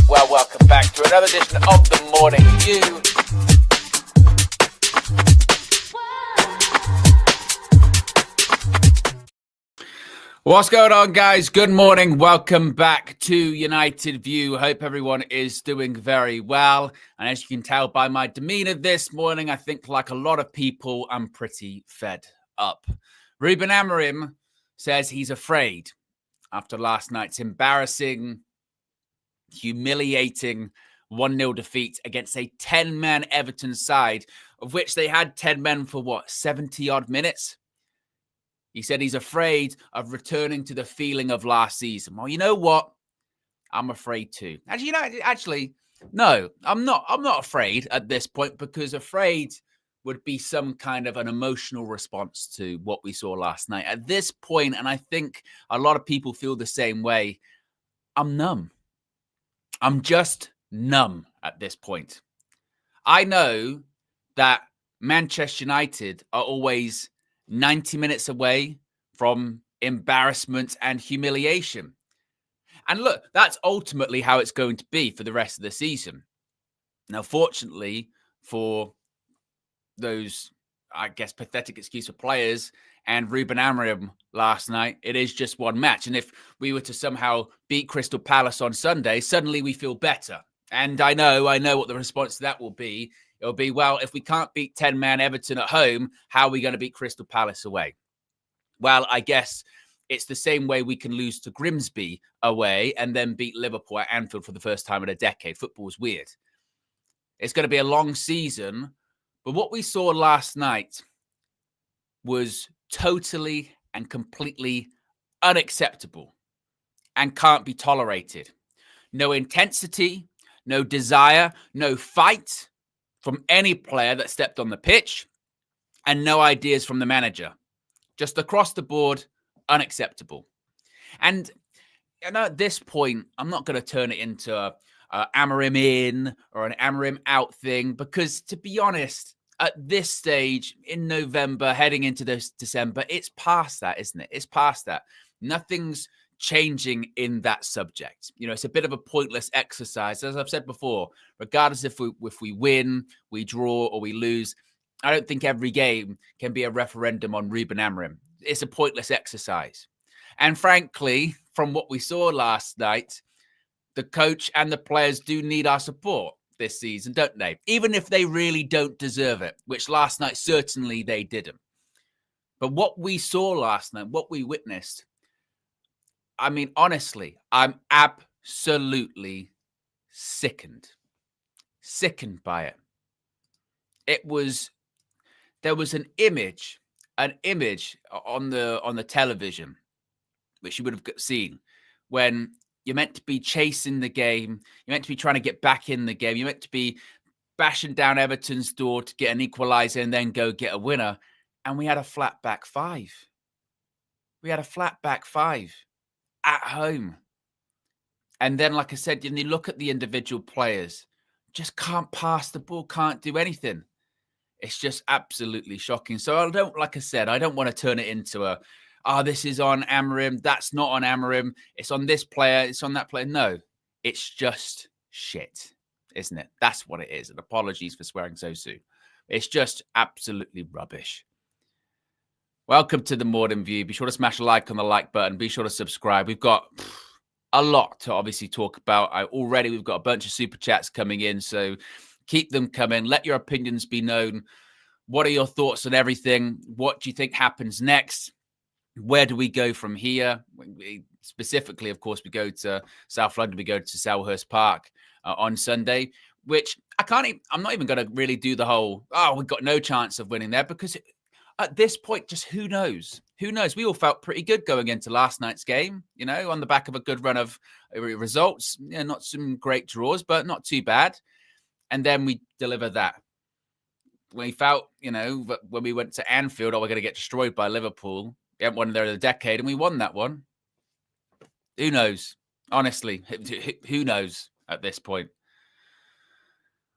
Well, welcome back to another edition of The Morning View. What's going on, guys? Good morning. Welcome back to United View. Hope everyone is doing very well. And as you can tell by my demeanor this morning, I think like a lot of people, I'm pretty fed up. Ruben Amorim says he's afraid after last night's embarrassing, humiliating 1-0 defeat against a 10-man Everton side, of which they had 10 men for 70-odd minutes? He said he's afraid of returning to the feeling of last season. Well, you know what? I'm afraid too. Actually, no, I'm not afraid at this point, because afraid would be some kind of an emotional response to what we saw last night. At this point, and I think a lot of people feel the same way, I'm numb. I'm just numb at this point. I know that Manchester United are always 90 minutes away from embarrassment and humiliation. And look, that's ultimately how it's going to be for the rest of the season. Now, fortunately for those, I guess, pathetic excuse for players and Ruben Amorim last night, it is just one match. And if we were to somehow beat Crystal Palace on Sunday, suddenly we feel better. And I know what the response to that will be. It'll be, well, if we can't beat 10-man Everton at home, how are we going to beat Crystal Palace away? Well, I guess it's the same way we can lose to Grimsby away and then beat Liverpool at Anfield for the first time in a decade. Football's weird. It's going to be a long season, but what we saw last night was totally and completely unacceptable and can't be tolerated. No intensity, no desire, no fight from any player that stepped on the pitch, and no ideas from the manager. Just across the board, unacceptable. And at this point, I'm not going to turn it into a Amorim in or an Amorim out thing, because to be honest, at this stage in November, heading into this December, it's past that, isn't it? It's past that. Nothing's changing in that subject. It's a bit of a pointless exercise. As I've said before, regardless if we win, we draw, or we lose, I don't think every game can be a referendum on Ruben Amorim. It's a pointless exercise. And frankly, from what we saw last night, the coach and the players do need our support this season, don't they? Even if they really don't deserve it, which last night certainly they didn't. But what we saw last night, what we witnessed, I mean, honestly, I'm absolutely sickened by it. There was an image on the television, which you would have seen, when you're meant to be chasing the game, you're meant to be trying to get back in the game, you're meant to be bashing down Everton's door to get an equaliser and then go get a winner. And we had a flat back five. At home. And then, like I said, you look at the individual players, just can't pass the ball, can't do anything. It's just absolutely shocking. So I don't want to turn it into this is on Amorim, that's not on Amorim, it's on this player, it's on that player. No, it's just shit, isn't it? That's what it is. And apologies for swearing so soon. It's just absolutely rubbish. Welcome to the Morning View. Be sure to smash a like on the like button. Be sure to subscribe. We've got a lot to obviously talk about. We've got a bunch of super chats coming in, so keep them coming. Let your opinions be known. What are your thoughts on everything? What do you think happens next? Where do we go from here? Specifically, of course, we go to South London. We go to Selhurst Park on Sunday, which I'm not even going to really do the whole, we've got no chance of winning there, because at this point, just who knows? Who knows? We all felt pretty good going into last night's game, on the back of a good run of results. Not some great draws, but not too bad. And then we deliver that. We felt, when we went to Anfield, we're going to get destroyed by Liverpool. We haven't won there in a decade, and we won that one. Who knows? Honestly, who knows at this point?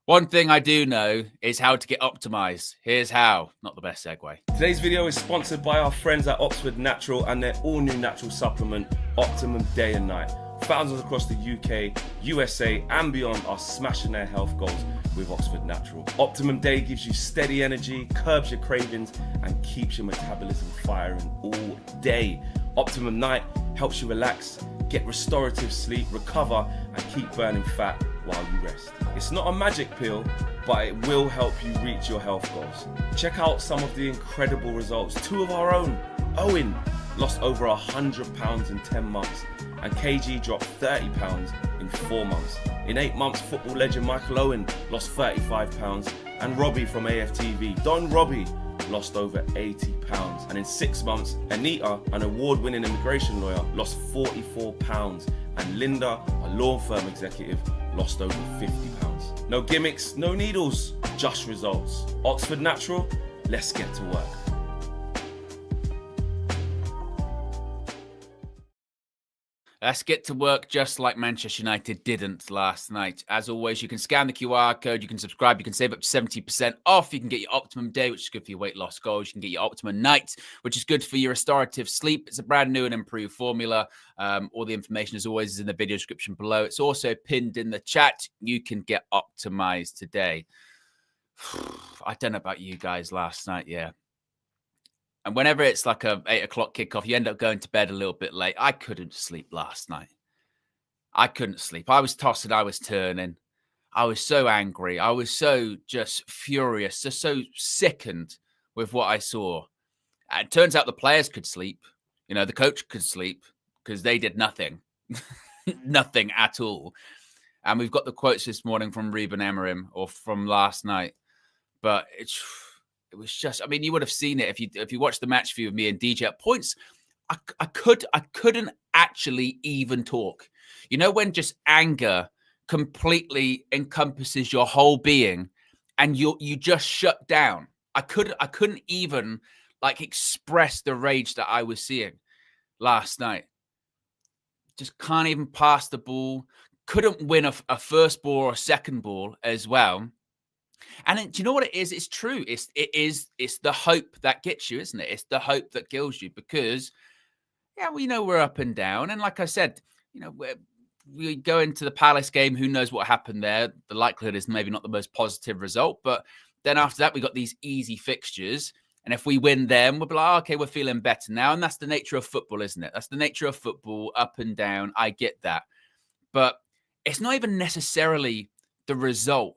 One thing I do know is how to get optimized. Here's how. Not the best segue. Today's video is sponsored by our friends at Oxford Natural and their all-new natural supplement, Optimum Day and Night. Thousands across the UK, USA and beyond are smashing their health goals with Oxford Natural. Optimum Day gives you steady energy, curbs your cravings and keeps your metabolism firing all day. Optimum Night helps you relax, get restorative sleep, recover and keep burning fat while you rest. It's not a magic pill, but it will help you reach your health goals. Check out some of the incredible results. Two of our own, OWEN, lost over 100 pounds in 10 months and KG dropped 30 pounds in 4 months. In 8 months, football legend Michael Owen lost 35 pounds and Robbie from AFTV, Don Robbie, lost over 80 pounds. And in 6 months, Anita, an award-winning immigration lawyer, lost 44 pounds. And Linda, a law firm executive, lost over 50 pounds. No gimmicks, no needles, just results. Oxford Natural, let's get to work. Let's get to work just like Manchester United didn't last night. As always, you can scan the QR code, you can subscribe, you can save up to 70% off. You can get your Optimum Day, which is good for your weight loss goals. You can get your Optimum Night, which is good for your restorative sleep. It's a brand new and improved formula. All the information, as always, is in the video description below. It's also pinned in the chat. You can get Optimized today. I don't know about you guys last night, yeah. And whenever it's like a 8 o'clock kickoff, you end up going to bed a little bit late. I couldn't sleep last night. I couldn't sleep. I was tossing, I was turning. I was so angry. I was so just furious, just so sickened with what I saw. And it turns out the players could sleep. You know, the coach could sleep because they did nothing. Nothing at all. And we've got the quotes this morning from Ruben Amorim or from last night. But it was just, I mean, you would have seen it if you watched the match view of me and DJ at points. I couldn't actually even talk. You know, when just anger completely encompasses your whole being and you just shut down. I couldn't even like express the rage that I was seeing last night. Just can't even pass the ball. Couldn't win a first ball or a second ball as well. And do you know what it is? It's true. It's the hope that gets you, isn't it? It's the hope that kills you because, yeah, we know we're up and down. And like I said, you know, we go into the Palace game. Who knows what happened there? The likelihood is maybe not the most positive result. But then after that, we got these easy fixtures. And if we win them, we'll be like, oh, okay, we're feeling better now. And that's the nature of football, isn't it? That's the nature of football, up and down. I get that. But it's not even necessarily the result.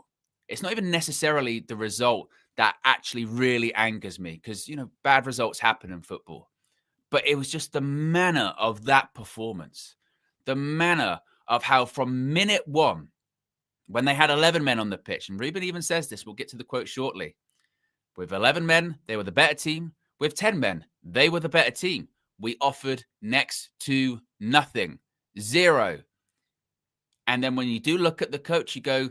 It's not even necessarily the result that actually really angers me because, you know, bad results happen in football. But it was just the manner of that performance, the manner of how from minute one, when they had 11 men on the pitch, and Ruben even says this, we'll get to the quote shortly. With 11 men, they were the better team. With 10 men, they were the better team. We offered next to nothing, zero. And then when you do look at the coach, you go,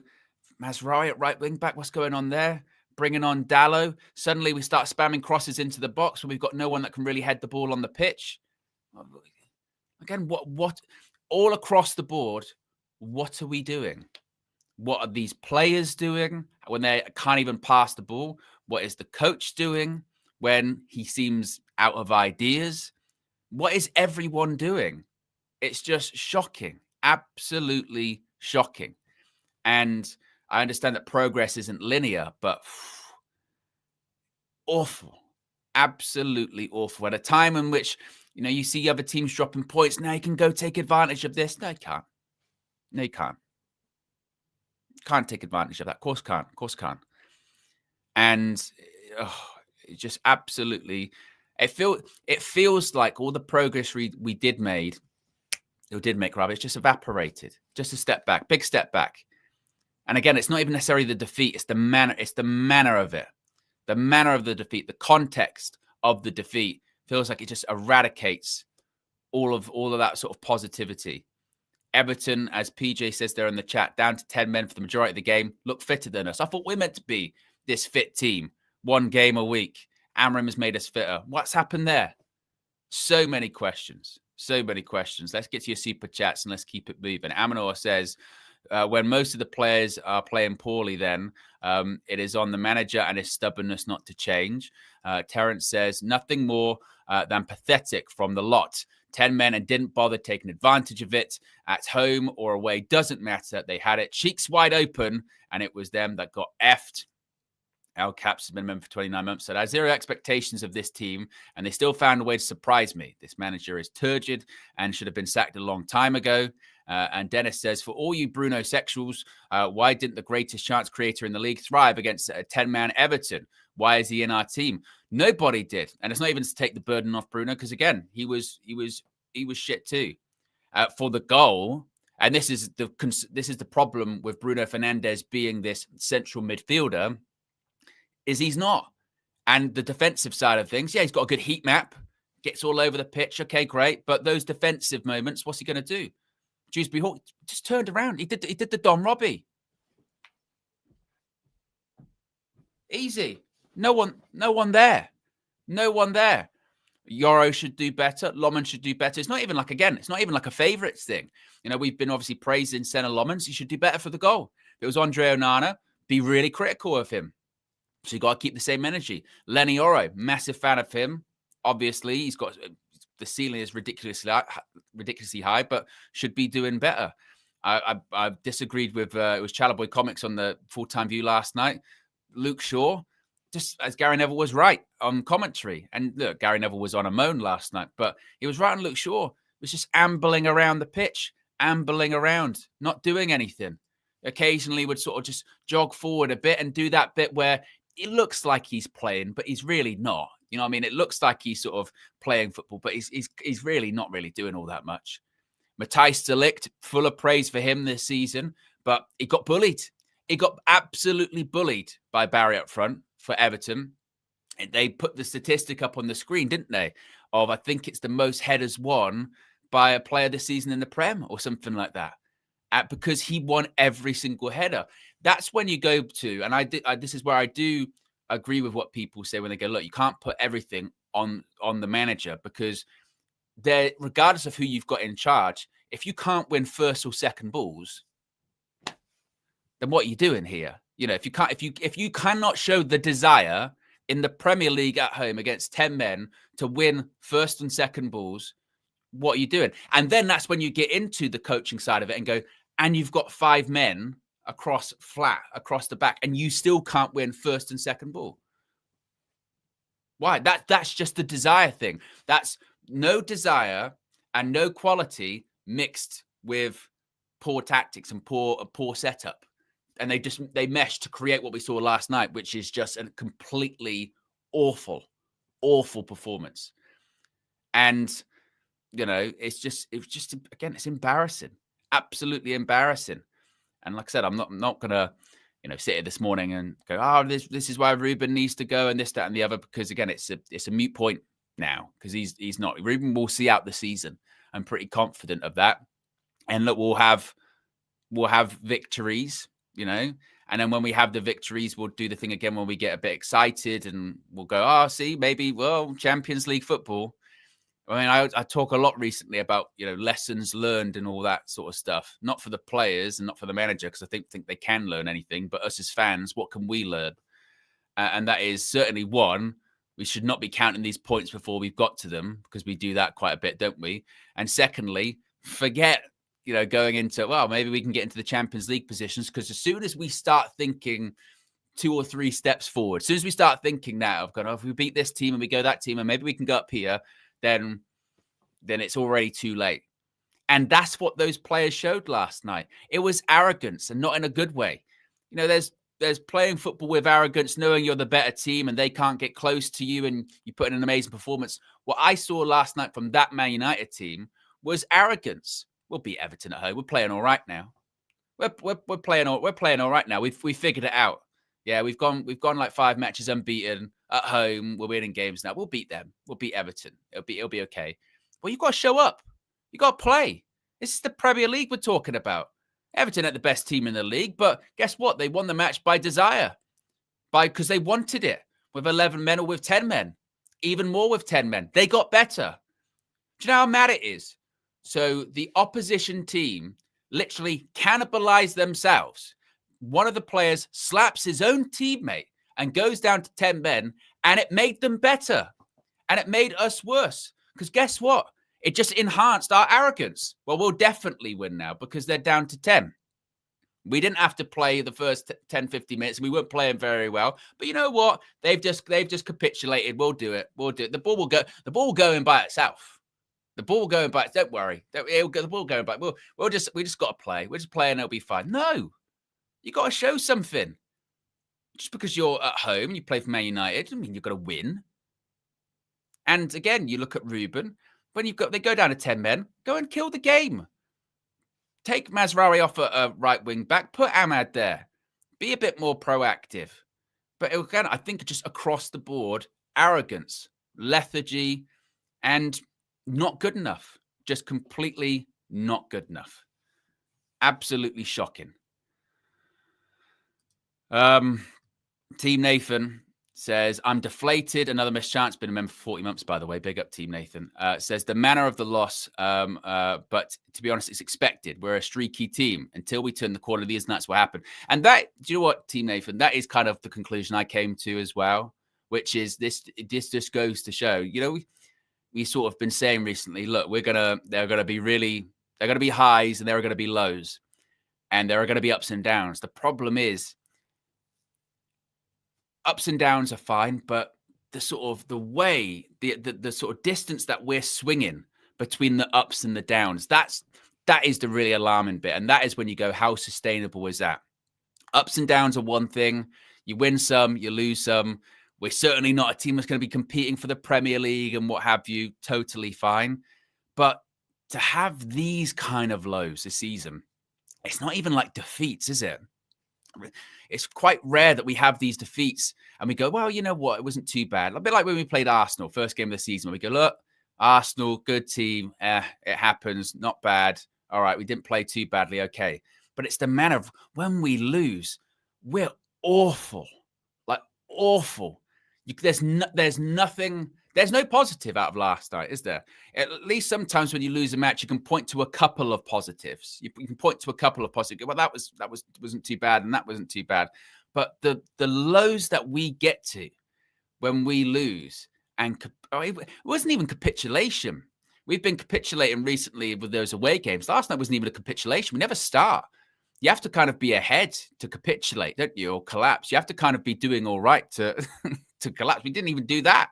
Mazraoui at right wing back, what's going on there? Bringing on Dallo. Suddenly we start spamming crosses into the box when we've got no one that can really head the ball on the pitch. Again, what all across the board, what are we doing? What are these players doing when they can't even pass the ball? What is the coach doing when he seems out of ideas? What is everyone doing? It's just shocking, absolutely shocking. And I understand that progress isn't linear, but awful, absolutely awful. At a time in which, you know, you see other teams dropping points, now you can go take advantage of this. No, you can't. No, you can't. Can't take advantage of that. Of course can't. Of course can't. And it just absolutely, it feels like all the progress we did make, rather, it's just evaporated. Just a step back, big step back. And again, it's not even necessarily the defeat. It's the manner of it. The manner of the defeat, the context of the defeat feels like it just eradicates all of that sort of positivity. Everton, as PJ says there in the chat, down to 10 men for the majority of the game, look fitter than us. I thought we're meant to be this fit team, 1 game a week. Amorim has made us fitter. What's happened there? So many questions. So many questions. Let's get to your super chats and let's keep it moving. Amanor says, when most of the players are playing poorly, then it is on the manager and his stubbornness not to change. Terence says, nothing more than pathetic from the lot. 10 men and didn't bother taking advantage of it. At home or away, doesn't matter. They had it cheeks wide open, and it was them that got effed. Al Caps has been a member for 29 months. Said, I have zero expectations of this team, and they still found a way to surprise me. This manager is turgid and should have been sacked a long time ago. And Dennis says, for all you Bruno sexuals, why didn't the greatest chance creator in the league thrive against a 10-man Everton? Why is he in our team? Nobody did. And it's not even to take the burden off Bruno, because again, he was shit too. For the goal, and this is the problem with Bruno Fernandes being this central midfielder, is he's not. And the defensive side of things, yeah, he's got a good heat map, gets all over the pitch. Okay, great. But those defensive moments, what's he going to do? Dewsbury Hall just turned around. He did the Don Robbie. Easy. No one there. No one there. Yoro should do better. Loman should do better. It's not even like a favourites thing. You know, we've been obviously praising Senna Lomans. He should do better for the goal. If it was Andre Onana, be really critical of him. So you got to keep the same energy. Lenny Oro, massive fan of him. Obviously, he's got the ceiling is ridiculously high, but should be doing better. I disagreed with it was Chalaboy Comics on the full-time view last night. Luke Shaw, just as Gary Neville was right on commentary. And look, Gary Neville was on a moan last night, but he was right on Luke Shaw. Was just ambling around the pitch, ambling around, not doing anything. Occasionally would sort of just jog forward a bit and do that bit where it looks like he's playing, but he's really not. You know what I mean? It looks like he's sort of playing football, but he's really not really doing all that much. Matthijs de Ligt, full of praise for him this season, but he got bullied. He got absolutely bullied by Barry up front for Everton. And they put the statistic up on the screen, didn't they? Of, I think it's the most headers won by a player this season in the Prem or something like that. Because he won every single header. That's when you go to, and this is where I do agree with what people say when they go, look, you can't put everything on the manager, because regardless of who you've got in charge, if you can't win first or second balls, then what are you doing here? You know, if you cannot show the desire in the Premier League at home against 10 men to win first and second balls, what are you doing? And then that's when you get into the coaching side of it and go, and you've got 5 men across the back, and you still can't win first and second ball. Why? That's just the desire thing. That's no desire and no quality mixed with poor tactics and poor setup. And they mesh to create what we saw last night, which is just a completely awful performance. And, you know, it was just again, it's embarrassing. Absolutely embarrassing. And like I said, I'm not gonna, you know, sit here this morning and go, oh, this is why Ruben needs to go and this, that, and the other, because again, it's a moot point now, because he's not. Ruben will see out the season. I'm pretty confident of that. And look, we'll have victories, you know, and then when we have the victories, we'll do the thing again when we get a bit excited and we'll go, oh, see, maybe, well, Champions League football. I mean, I talk a lot recently about, you know, lessons learned and all that sort of stuff, not for the players and not for the manager, because I think they can learn anything, but us as fans, what can we learn? And that is certainly one, we should not be counting these points before we've got to them, because we do that quite a bit, don't we? And secondly, forget, you know, going into, well, maybe we can get into the Champions League positions, because as soon as we start thinking 2 or 3 steps forward, as soon as we start thinking now, I've gone, oh, if we beat this team and we go that team and maybe we can go up here, then it's already too late. And that's what those players showed last night. It was arrogance, and not in a good way. You know, there's playing football with arrogance, knowing you're the better team and they can't get close to you and you put in an amazing performance. What I saw last night from that Man United team was arrogance. We'll beat Everton at home. We're playing all right now. We're playing all right now. We've figured it out. Yeah, we've gone like 5 matches unbeaten at home. We're winning games now. We'll beat them. We'll beat Everton. It'll be okay. Well, you've got to show up. You got to play. This is the Premier League we're talking about. Everton are the best team in the league, but guess what? They won the match by desire, because they wanted it with 11 men or with 10 men, even more with 10 men. They got better. Do you know how mad it is? So the opposition team literally cannibalized themselves. One of the players slaps his own teammate and goes down to 10 men, and it made them better. And it made us worse. Because guess what? It just enhanced our arrogance. Well, we'll definitely win now because they're down to 10. We didn't have to play the first 10, 15 minutes. We weren't playing very well. But you know what? They've just capitulated. We'll do it. The ball will go in by itself. The ball will go in by itself. Don't worry. The ball will go in by. We just got to play. We're just playing. It'll be fine. No, you got to show something. Just because you're at home and you play for Man United, I mean, you've got to win. And again, you look at Ruben. When they go down to 10 men, go and kill the game. Take Mazraoui off a right wing back. Put Ahmad there. Be a bit more proactive. But again, I think just across the board, arrogance, lethargy, and not good enough. Just completely not good enough. Absolutely shocking. Team Nathan says, I'm deflated. Another missed chance. Been a member for 40 months, by the way. Big up, Team Nathan. Says, the manner of the loss, but to be honest, it's expected. We're a streaky team. Until we turn the corner, these and that's what happened. And that, do you know what, Team Nathan? That is kind of the conclusion I came to as well, which is this just goes to show, you know, we sort of been saying recently, look, they're going to be highs and there are going to be lows. And there are going to be ups and downs. The problem is, ups and downs are fine, but the sort of the sort of distance that we're swinging between the ups and the downs, that is the really alarming bit. And that is when you go, how sustainable is that? Ups and downs are one thing. You win some, you lose some. We're certainly not a team that's going to be competing for the Premier League and what have you. Totally fine. But to have these kind of lows this season, it's not even like defeats, is it? It's quite rare that we have these defeats and we go, well, you know what? It wasn't too bad. A bit like when we played Arsenal, first game of the season, we go, look, Arsenal, good team. It happens. Not bad. All right. We didn't play too badly. Okay. But it's the manner of when we lose, we're awful, like awful. There's no positive out of last night, is there? At least sometimes when you lose a match, you can point to a couple of positives. You can point to a couple of positives. Well, that wasn't too bad, and that wasn't too bad. But the lows that we get to when we lose, and it wasn't even capitulation. We've been capitulating recently with those away games. Last night wasn't even a capitulation. We never start. You have to kind of be ahead to capitulate, don't you, or collapse. You have to kind of be doing all right to to collapse. We didn't even do that.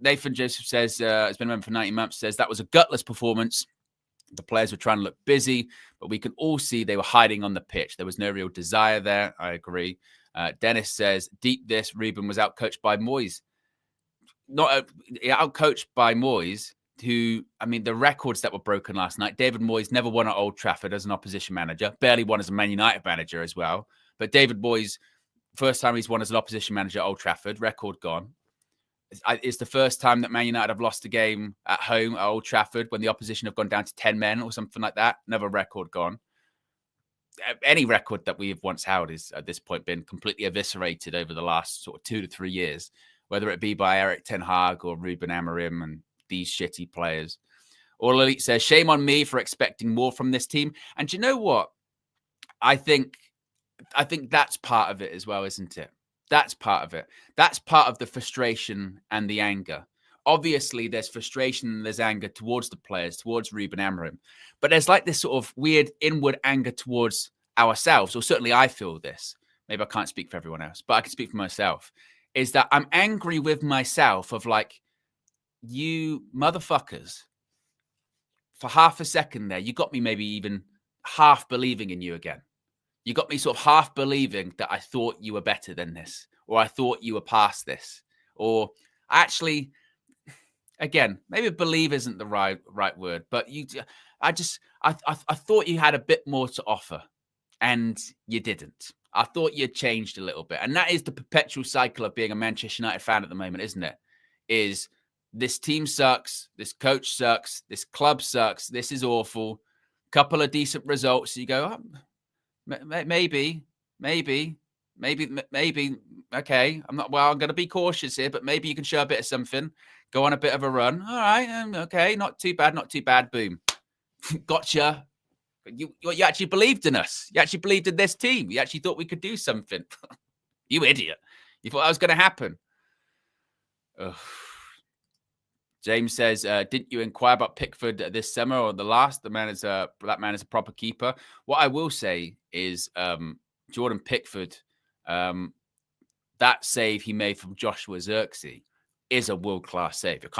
Nathan Joseph says, has been a member for 90 months, says that was a gutless performance. The players were trying to look busy, but we can all see they were hiding on the pitch. There was no real desire there. I agree. Dennis says, deep this, Ruben was outcoached by Moyes. Not outcoached by Moyes, who, I mean, the records that were broken last night. David Moyes never won at Old Trafford as an opposition manager, barely won as a Man United manager as well. But David Moyes, first time he's won as an opposition manager at Old Trafford, record gone. It's the first time that Man United have lost a game at home at Old Trafford when the opposition have gone down to 10 men or something like that. Another record gone. Any record that we have once held is at this point been completely eviscerated over the last sort of 2 to 3 years, whether it be by Erik ten Hag or Ruben Amorim and these shitty players. All Elite says, shame on me for expecting more from this team. And do you know what? I think that's part of it as well, isn't it? That's part of it. That's part of the frustration and the anger. Obviously, there's frustration and there's anger towards the players, towards Ruben Amorim. But there's like this sort of weird inward anger towards ourselves, or certainly I feel this. Maybe I can't speak for everyone else, but I can speak for myself. Is that I'm angry with myself of like, you motherfuckers, for half a second there, you got me maybe even half believing in you again. You got me sort of half believing that I thought you were better than this, or I thought you were past this, or actually, again, maybe believe isn't the right word, but I thought you had a bit more to offer, and you didn't. I thought you'd changed a little bit, and that is the perpetual cycle of being a Manchester United fan at the moment, isn't it? Is this team sucks, this coach sucks, this club sucks, this is awful. Couple of decent results, you go, oh, maybe. Okay, I'm going to be cautious here, but maybe you can show a bit of something. Go on a bit of a run. All right, okay, not too bad. Boom, gotcha. You actually believed in us. You actually believed in this team. You actually thought we could do something. You idiot. You thought that was going to happen. Ugh. James says, didn't you inquire about Pickford this summer or the last? That man is a proper keeper. What I will say is Jordan Pickford, that save he made from Joshua Zirkzee is a world-class save. You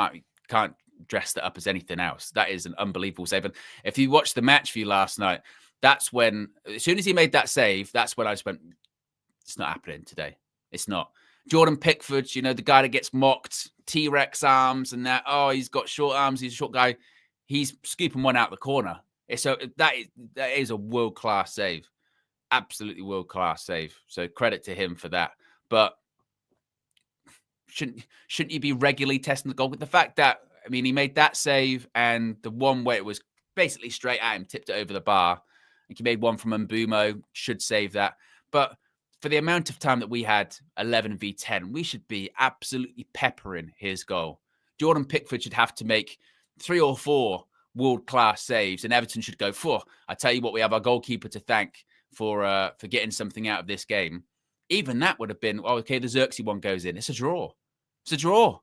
can't dress that up as anything else. That is an unbelievable save. And if you watched the match view last night, that's when, as soon as he made that save, that's when I just went, it's not happening today. It's not. Jordan Pickford, the guy that gets mocked, T-Rex arms and that. Oh, he's got short arms. He's a short guy. He's scooping one out the corner. So that is a world-class save. Absolutely world-class save. So credit to him for that. But shouldn't you be regularly testing the goal? With the fact that, he made that save and the one where it was basically straight at him, tipped it over the bar. I think he made one from Mbumo, should save that. But for the amount of time that we had 11 v 10, we should be absolutely peppering his goal. Jordan Pickford should have to make 3 or 4 world-class saves, and Everton should go, I tell you what, we have our goalkeeper to thank for getting something out of this game. Even that would have been, okay, the Zirkzee one goes in. It's a draw. It's a draw.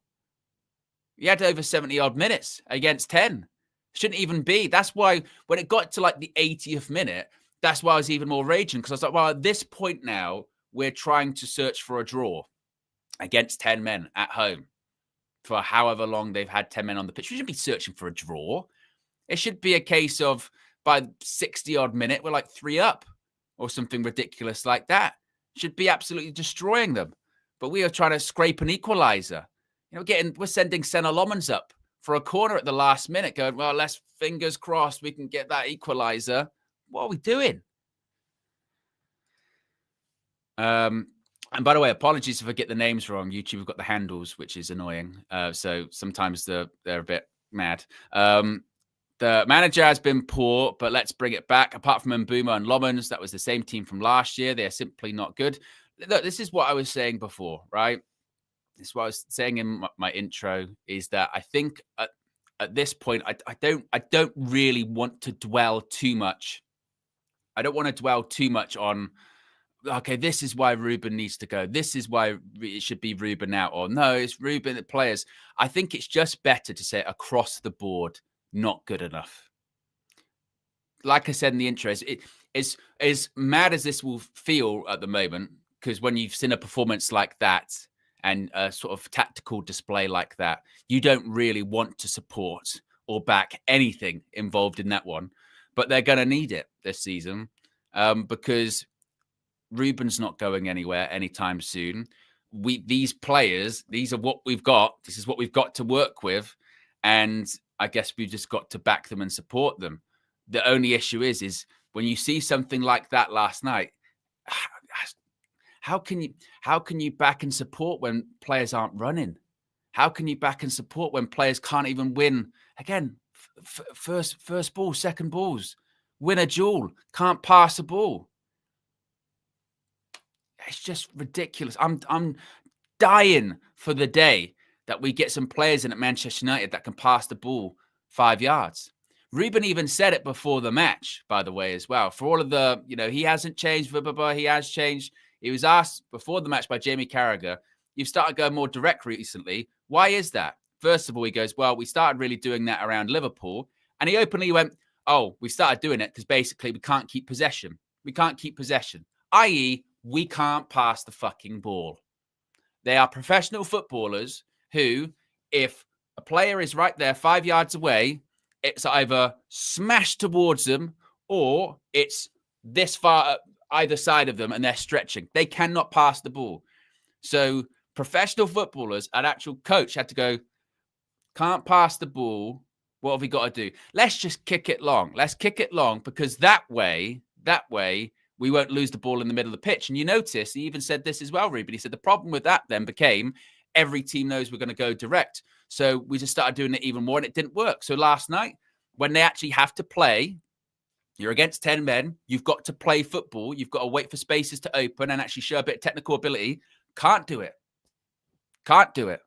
He had over 70-odd minutes against 10. Shouldn't even be. That's why when it got to like the 80th minute, that's why I was even more raging, because I was like, well, at this point now, we're trying to search for a draw against 10 men at home for however long they've had 10 men on the pitch. We shouldn't be searching for a draw. It should be a case of by 60-odd minute, we're like 3 up or something ridiculous like that. Should be absolutely destroying them. But we are trying to scrape an equalizer. We're sending Senna Lomans up for a corner at the last minute going, well, let's fingers crossed we can get that equalizer. What are we doing? And by the way, apologies if I get the names wrong. YouTube have got the handles, which is annoying. So sometimes they're a bit mad. The manager has been poor, but let's bring it back. Apart from Mbumo and Lomans, that was the same team from last year. They are simply not good. Look, this is what I was saying before, right? This is what I was saying in my intro, is that I think at this point, I don't really want to dwell too much. I don't want to dwell too much on, okay, this is why Ruben needs to go. This is why it should be Ruben out. Or no, it's Ruben, the players. I think it's just better to say across the board, not good enough. Like I said in the intro, it's as mad as this will feel at the moment, because when you've seen a performance like that and a sort of tactical display like that, you don't really want to support or back anything involved in that one. But they're going to need it this season because Ruben's not going anywhere anytime soon. These players, these are what we've got. This is what we've got to work with. And I guess we've just got to back them and support them. The only issue is when you see something like that last night, how can you back and support when players aren't running? How can you back and support when players can't even win? Again, first ball, second balls, win a duel, can't pass a ball. It's just ridiculous. I'm dying for the day that we get some players in at Manchester United that can pass the ball 5 yards. Ruben even said it before the match, by the way, as well. For all of the, he hasn't changed, he has changed. He was asked before the match by Jamie Carragher, you've started going more direct recently. Why is that? First of all, he goes, well, we started really doing that around Liverpool. And he openly went, we started doing it because basically we can't keep possession. We can't keep possession, i.e., we can't pass the fucking ball. They are professional footballers who, if a player is right there 5 yards away, it's either smashed towards them or it's this far either side of them and they're stretching. They cannot pass the ball. So professional footballers, an actual coach had to go, can't pass the ball. What have we got to do? Let's just kick it long. Let's kick it long because that way, we won't lose the ball in the middle of the pitch. And you notice, he even said this as well, Ruben. He said the problem with that then became every team knows we're going to go direct. So we just started doing it even more and it didn't work. So last night, when they actually have to play, you're against 10 men. You've got to play football. You've got to wait for spaces to open and actually show a bit of technical ability. Can't do it. Can't do it.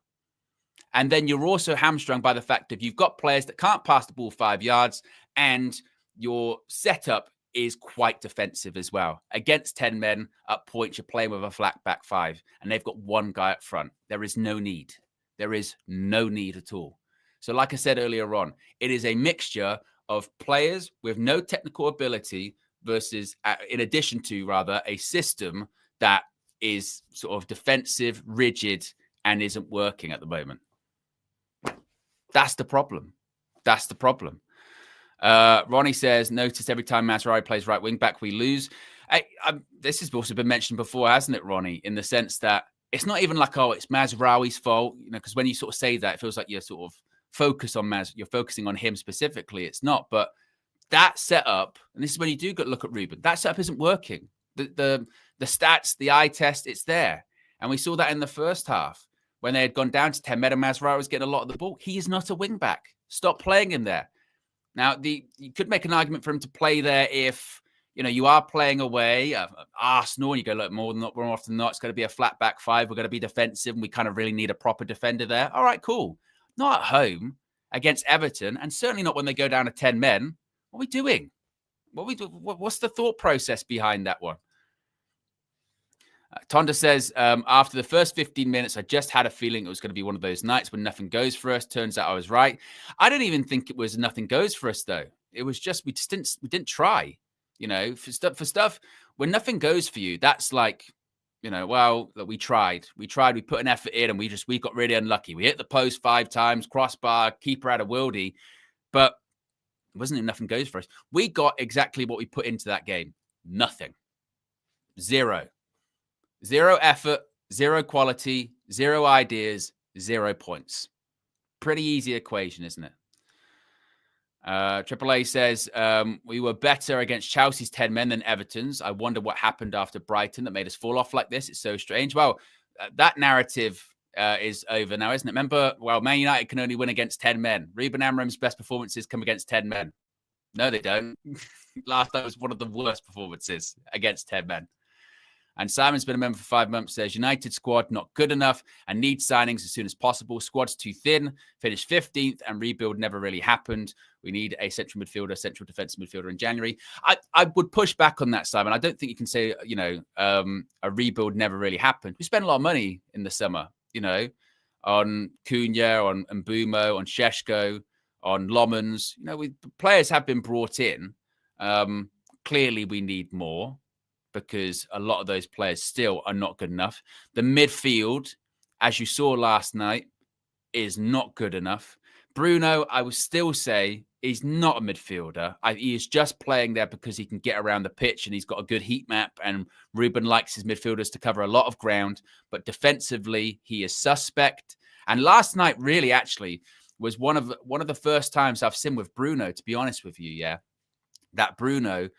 And then you're also hamstrung by the fact that you've got players that can't pass the ball 5 yards and your setup is quite defensive as well. Against 10 men at points, you're playing with a flat back 5 and they've got one guy up front. There is no need. There is no need at all. So like I said earlier on, it is a mixture of players with no technical ability versus, in addition to rather, a system that is sort of defensive, rigid, and isn't working at the moment. That's the problem. That's the problem. Ronnie says, notice every time Mazraoui plays right wing back, we lose. This has also been mentioned before, hasn't it, Ronnie? In the sense that it's not even like, oh, it's Mazraoui's fault, because when you sort of say that, it feels like you're sort of you're focusing on him specifically. It's not, but that setup, and this is when you do look at Ruben, that setup isn't working. The stats, the eye test, it's there. And we saw that in the first half when they had gone down to 10 men and Mazraoui was getting a lot of the ball. He is not a wing back. Stop playing him there. Now, you could make an argument for him to play there if, you are playing away, Arsenal, and you go, look, more often than not, it's going to be a flat back five. We're going to be defensive, and we kind of really need a proper defender there. All right, cool. Not at home against Everton, and certainly not when they go down to 10 men. What are we doing? What's the thought process behind that one? Tonda says, after the first 15 minutes, I just had a feeling it was going to be one of those nights when nothing goes for us. Turns out I was right. I don't even think it was nothing goes for us, though. It was just we didn't try. For stuff when nothing goes for you, that's like, well, look, we tried, we put an effort in, and we got really unlucky. We hit the post 5 times, crossbar, keeper out of Wildy, but it wasn't nothing goes for us. We got exactly what we put into that game. Nothing. Zero effort, zero quality, 0 ideas, 0 points. Pretty easy equation, isn't it? AAA says, we were better against Chelsea's 10 men than Everton's. I wonder what happened after Brighton that made us fall off like this. It's so strange. Well, that narrative is over now, isn't it? Remember, Man United can only win against 10 men. Ruben Amorim's best performances come against 10 men. No, they don't. Last night was one of the worst performances against 10 men. And Simon's been a member for 5 months, says, United squad not good enough and need signings as soon as possible. Squad's too thin, finished 15th, and rebuild never really happened. We need a central defensive midfielder in January. I would push back on that, Simon. I don't think you can say, a rebuild never really happened. We spent a lot of money in the summer, on Cunha, on Mbumo, on Sheshko, on Lomans. Players have been brought in. Clearly, we need more, because a lot of those players still are not good enough. The midfield, as you saw last night, is not good enough. Bruno, I would still say, he's not a midfielder. He is just playing there because he can get around the pitch and he's got a good heat map, and Ruben likes his midfielders to cover a lot of ground. But defensively, he is suspect. And last night, really, actually, was one of the first times I've seen with Bruno, to be honest with you, that Bruno,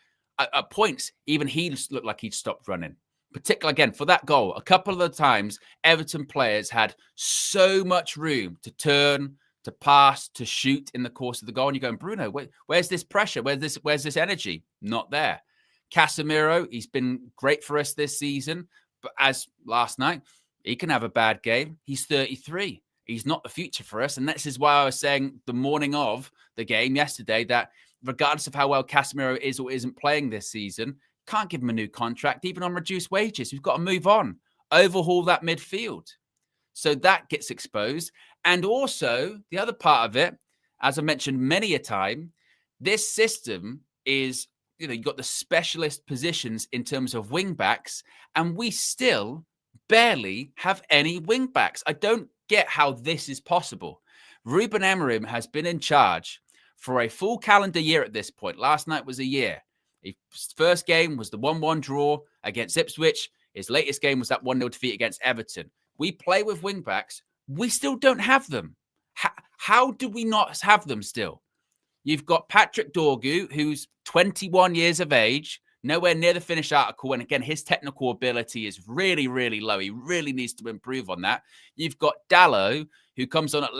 at points, even he looked like he'd stopped running. Particularly, again, for that goal, a couple of the times, Everton players had so much room to turn, to pass, to shoot in the course of the goal. And you're going, Bruno, where's this pressure? Where's this energy? Not there. Casemiro, he's been great for us this season. But as last night, he can have a bad game. He's 33. He's not the future for us. And this is why I was saying the morning of the game yesterday that regardless of how well Casemiro is or isn't playing this season, can't give him a new contract, even on reduced wages. We've got to move on, overhaul that midfield. So that gets exposed. And also, the other part of it, as I mentioned many a time, this system is, you've got the specialist positions in terms of wing backs, and we still barely have any wing backs. I don't get how this is possible. Ruben Amorim has been in charge for a full calendar year at this point. Last night was a year. His first game was the 1-1 draw against Ipswich. His latest game was that 1-0 defeat against Everton. We play with wing-backs. We still don't have them. How do we not have them still? You've got Patrick Dorgu, who's 21 years of age, nowhere near the finished article. And again, his technical ability is really, really low. He really needs to improve on that. You've got Dallo, who comes on at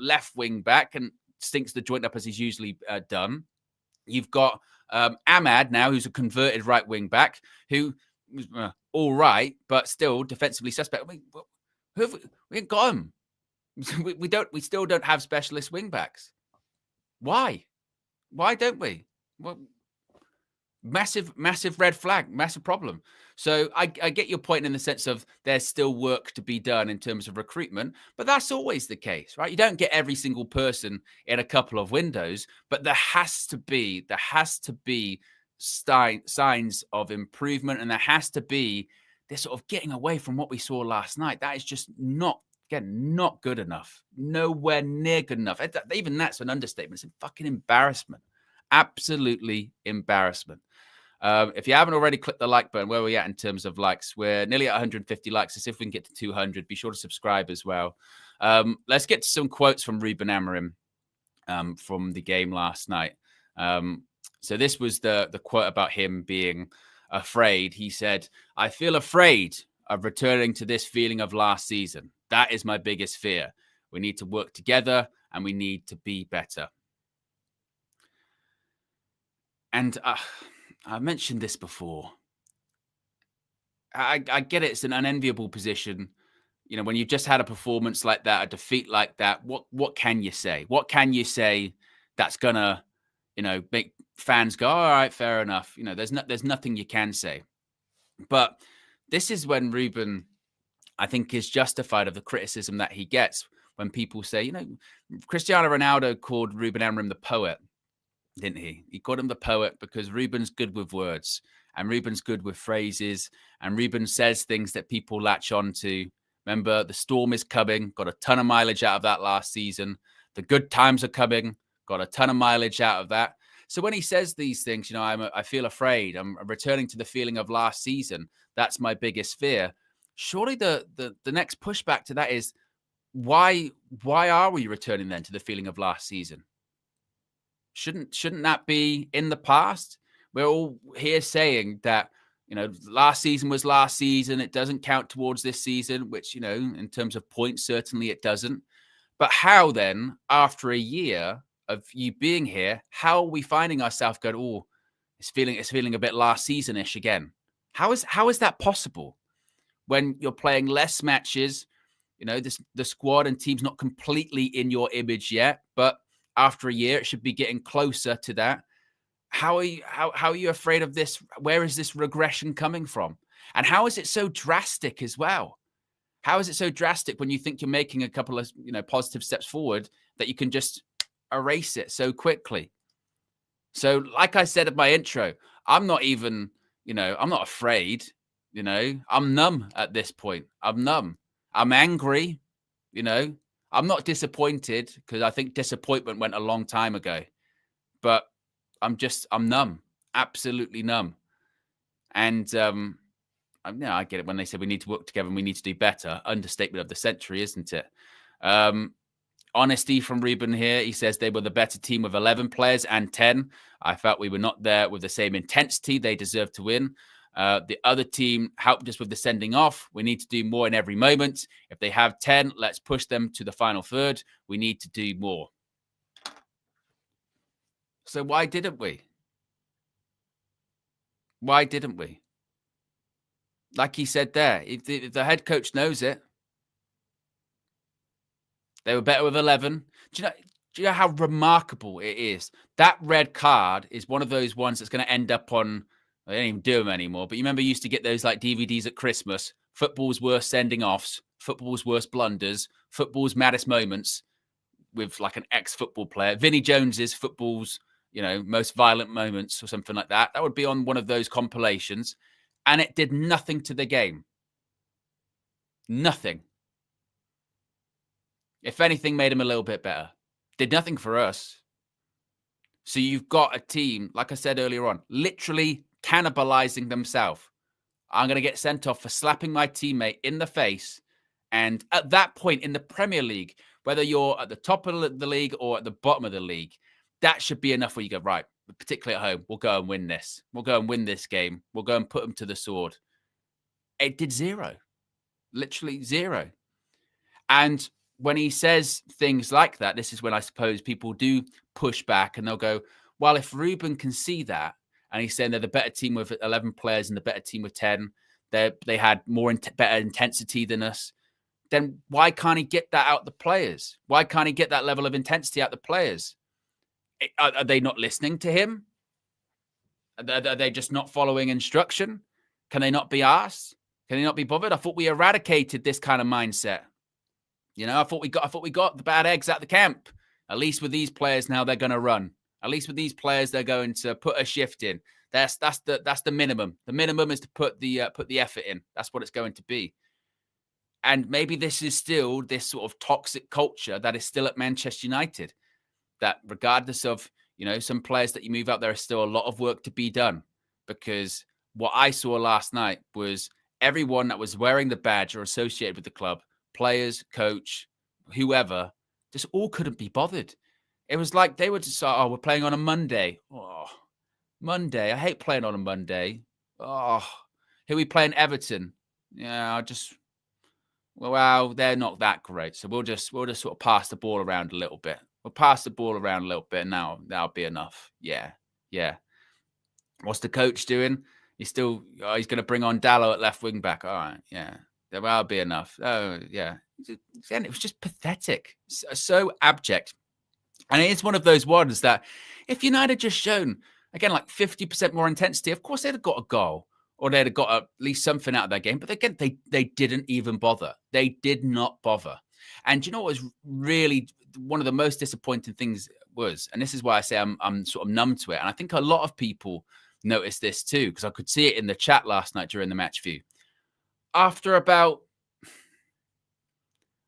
left wing-back and stinks the joint up as he's usually done. You've got Ahmad now, who's a converted right wing back, who was all right, but still defensively suspect. We ain't got him. We still don't have specialist wing backs. Why? Why don't we? Well, Massive red flag, massive problem. So I get your point in the sense of there's still work to be done in terms of recruitment, but that's always the case, right? You don't get every single person in a couple of windows, but there has to be signs of improvement, and there has to be this sort of getting away from what we saw last night. That is just not good enough. Nowhere near good enough. Even that's an understatement. It's a fucking embarrassment. Absolutely embarrassment. If you haven't already, click the like button. Where are we at in terms of likes? We're nearly at 150 likes. Let's see if we can get to 200. Be sure to subscribe as well. Let's get to some quotes from Ruben Amorim from the game last night. So this was the quote about him being afraid. He said, "I feel afraid of returning to this feeling of last season. That is my biggest fear. We need to work together and we need to be better." And I mentioned this before. I get it. It's an unenviable position. You know, when you've just had a performance like that, a defeat like that, what can you say? What can you say that's gonna, make fans go, all right, fair enough. There's nothing you can say. But this is when Ruben, I think, is justified of the criticism that he gets when people say, Cristiano Ronaldo called Ruben Amorim the poet, didn't he? He called him the poet because Ruben's good with words and Ruben's good with phrases and Ruben says things that people latch on to. Remember, the storm is coming, got a ton of mileage out of that last season. The good times are coming, got a ton of mileage out of that. So when he says these things, I feel afraid. I'm returning to the feeling of last season. That's my biggest fear. Surely the next pushback to that is, why are we returning then to the feeling of last season? Shouldn't that be in the past? We're all here saying that, last season was last season. It doesn't count towards this season, which, in terms of points, certainly it doesn't. But how then, after a year of you being here, how are we finding ourselves going, oh, it's feeling a bit last season-ish again? How is that possible when you're playing less matches? The squad and team's not completely in your image yet, but after a year, it should be getting closer to that. How are you afraid of this? Where is this regression coming from? And how is it so drastic as well? How is it so drastic when you think you're making a couple of positive steps forward that you can just erase it so quickly? So, like I said at my intro, I'm not even, I'm not afraid. I'm numb at this point. I'm numb. I'm angry. I'm not disappointed because I think disappointment went a long time ago, but I'm numb, absolutely numb. And, I get it when they say we need to work together and we need to do better. Understatement of the century, isn't it? Honesty from Ruben here. He says they were the better team with 11 players and 10. I felt we were not there with the same intensity. They deserved to win. The other team helped us with the sending off. We need to do more in every moment. If they have 10, let's push them to the final third. We need to do more. So why didn't we? Why didn't we? Like he said there, if the head coach knows it, they were better with 11. Do you know how remarkable it is? That red card is one of those ones that's going to end up on, they don't even do them anymore, but you remember you used to get those like DVDs at Christmas, football's worst sending offs, football's worst blunders, football's maddest moments with like an ex-football player. Vinnie Jones's football's, most violent moments or something like that. That would be on one of those compilations. And it did nothing to the game. Nothing. If anything, made him a little bit better. Did nothing for us. So you've got a team, like I said earlier on, literally cannibalizing themselves. I'm going to get sent off for slapping my teammate in the face. And at that point in the Premier League, whether you're at the top of the league or at the bottom of the league, that should be enough where you go, right, particularly at home, we'll go and win this. We'll go and win this game. We'll go and put them to the sword. It did zero. Literally zero. And when he says things like that, this is when I suppose people do push back and they'll go, well, if Ruben can see that, and he's saying they're the better team with 11 players and the better team with 10, they had better intensity than us, then why can't he get that out the players? Why can't he get that level of intensity out the players? Are they not listening to him? Are they just not following instruction? Can they not be asked? Can they not be bothered? I thought we eradicated this kind of mindset. I thought we got the bad eggs at the camp. At least with these players now, they're going to run. At least with these players, they're going to put a shift in. That's the minimum. The minimum is to put the effort in. That's what it's going to be. And maybe this is still this sort of toxic culture that is still at Manchester United. That regardless of some players that you move out, there is still a lot of work to be done. Because what I saw last night was everyone that was wearing the badge or associated with the club, players, coach, whoever, just all couldn't be bothered. It was like they were just, we're playing on a Monday. Oh, Monday. I hate playing on a Monday. Oh, here we playing Everton. Yeah, well, they're not that great. So we'll just sort of pass the ball around a little bit. We'll pass the ball around a little bit. Now that'll be enough. Yeah. What's the coach doing? He's going to bring on Dallo at left wing back. All right. Yeah. That'll be enough. Oh, yeah. Again, it was just pathetic. So abject. And it is one of those ones that if United had just shown, again, like 50% more intensity, of course they'd have got a goal or they'd have got at least something out of their game. But again, they didn't even bother. They did not bother. And you know what was really one of the most disappointing things was, and this is why I say I'm sort of numb to it. And I think a lot of people noticed this too, because I could see it in the chat last night during the match view. After about,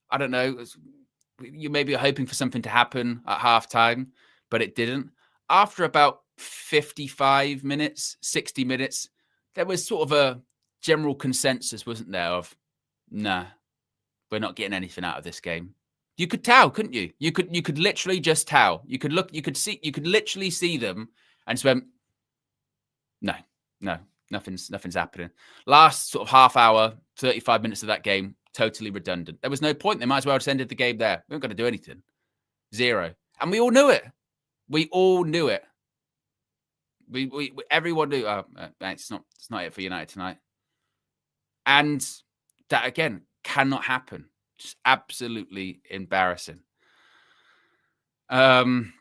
I don't know, you maybe are hoping for something to happen at halftime, but it didn't. After about 55 minutes, 60 minutes, there was sort of a general consensus, wasn't there, of, nah, we're not getting anything out of this game. You could tell, couldn't you? You could literally just tell. You could literally see them and just went, no, nothing's happening. Last sort of half hour, 35 minutes of that game, totally redundant. There was no point. They might as well have just ended the game there. We weren't going to do anything. Zero. And we all knew it. We all knew it. Everyone knew, it's not it for United tonight. And that, again, cannot happen. Just absolutely embarrassing. Save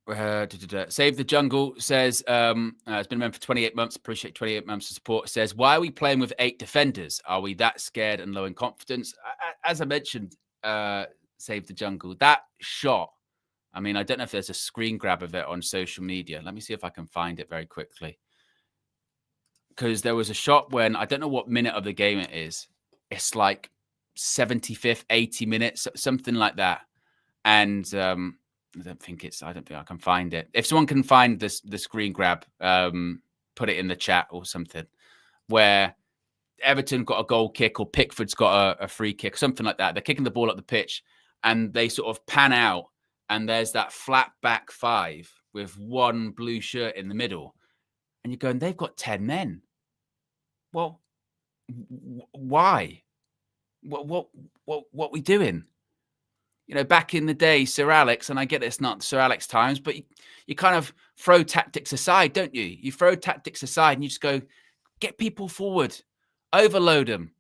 the Jungle says, it's been a member for 28 months. Appreciate 28 months of support. Says, why are we playing with 8 defenders? Are we that scared and low in confidence? As I mentioned, Save the Jungle, that shot. I mean, I don't know if there's a screen grab of it on social media. Let me see if I can find it very quickly. Because there was a shot when, I don't know what minute of the game it is. It's like 75th, 80 minutes, something like that. And I don't think I can find it. If someone can find the screen grab, put it in the chat or something, where Everton got a goal kick or Pickford's got a free kick, something like that. They're kicking the ball up the pitch and they sort of pan out and there's that flat back 5 with one blue shirt in the middle. And you're going, they've got 10 men. Well, why? What we doing? Back in the day, Sir Alex, and I get it's not Sir Alex times, but you kind of throw tactics aside, don't you? You throw tactics aside and you just go, get people forward, overload them,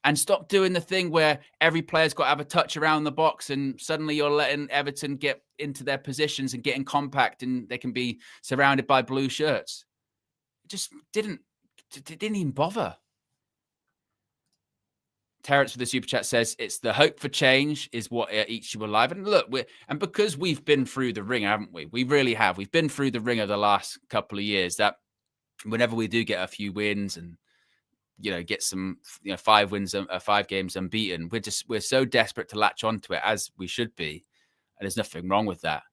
and stop doing the thing where every player's got to have a touch around the box and suddenly you're letting Everton get into their positions and getting compact and they can be surrounded by blue shirts. It just didn't even bother. Terrence with the super chat says, it's the hope for change is what eats you alive. And look, because we've been through the ringer, haven't we? We really have. We've been through the ringer the last couple of years, that whenever we do get a few wins and, get some, 5 wins, 5 games unbeaten, we're so desperate to latch onto it, as we should be. And there's nothing wrong with that.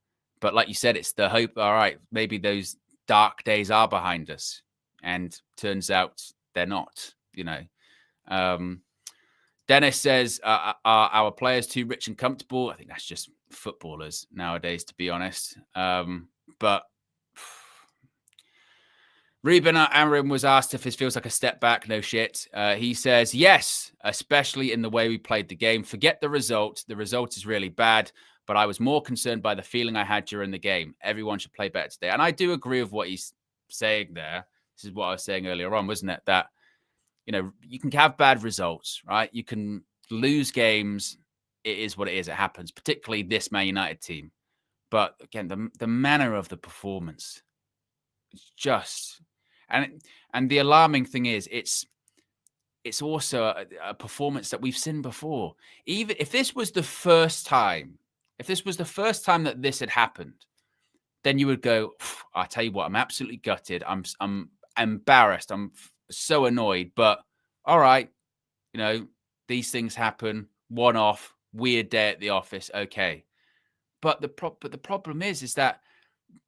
But like you said, it's the hope, all right, maybe those dark days are behind us. And turns out they're not, Dennis says, are our players too rich and comfortable? I think that's just footballers nowadays, to be honest. But Ruben Amorim was asked if this feels like a step back. No shit. He says, yes, especially in the way we played the game. Forget the result. The result is really bad, but I was more concerned by the feeling I had during the game. Everyone should play better today. And I do agree with what he's saying there. This is what I was saying earlier on, wasn't it? That you can have bad results, right? You can lose games. It is what it is. It happens, particularly this Man United team. But again, the manner of the performance, It's just, and the alarming thing is, it's also a performance that we've seen before. Even if this was the first time, that this had happened, then you would go, I tell you what, I'm absolutely gutted. I'm embarrassed. I'm so annoyed. But all right, these things happen. One off, weird day at the office. Okay, but the problem is that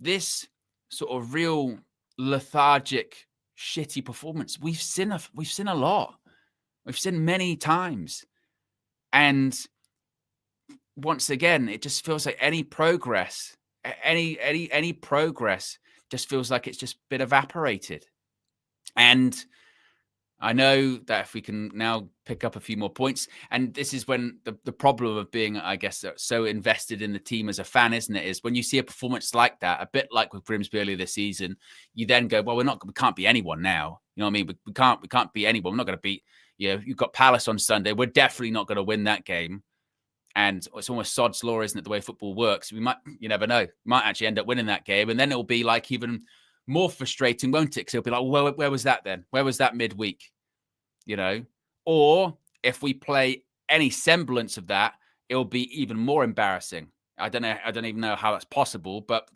this sort of real lethargic, shitty performance we've seen a lot. We've seen many times, and once again, it just feels like any progress just feels like it's just been evaporated. And I know that if we can now pick up a few more points, and this is when the problem of being, I guess, so invested in the team as a fan, isn't it? Is when you see a performance like that, a bit like with Grimsby earlier this season, you then go, well, we can't be anyone now. You know what I mean? We can't beat anyone. We're not going to beat. You've got Palace on Sunday. We're definitely not going to win that game. And it's almost sod's law, isn't it? The way football works. You never know. Might actually end up winning that game, and then it'll be like even more frustrating, won't it? Because it'll be like, well, where was that then? Where was that midweek? Or if we play any semblance of that, it'll be even more embarrassing. I don't even know how that's possible, but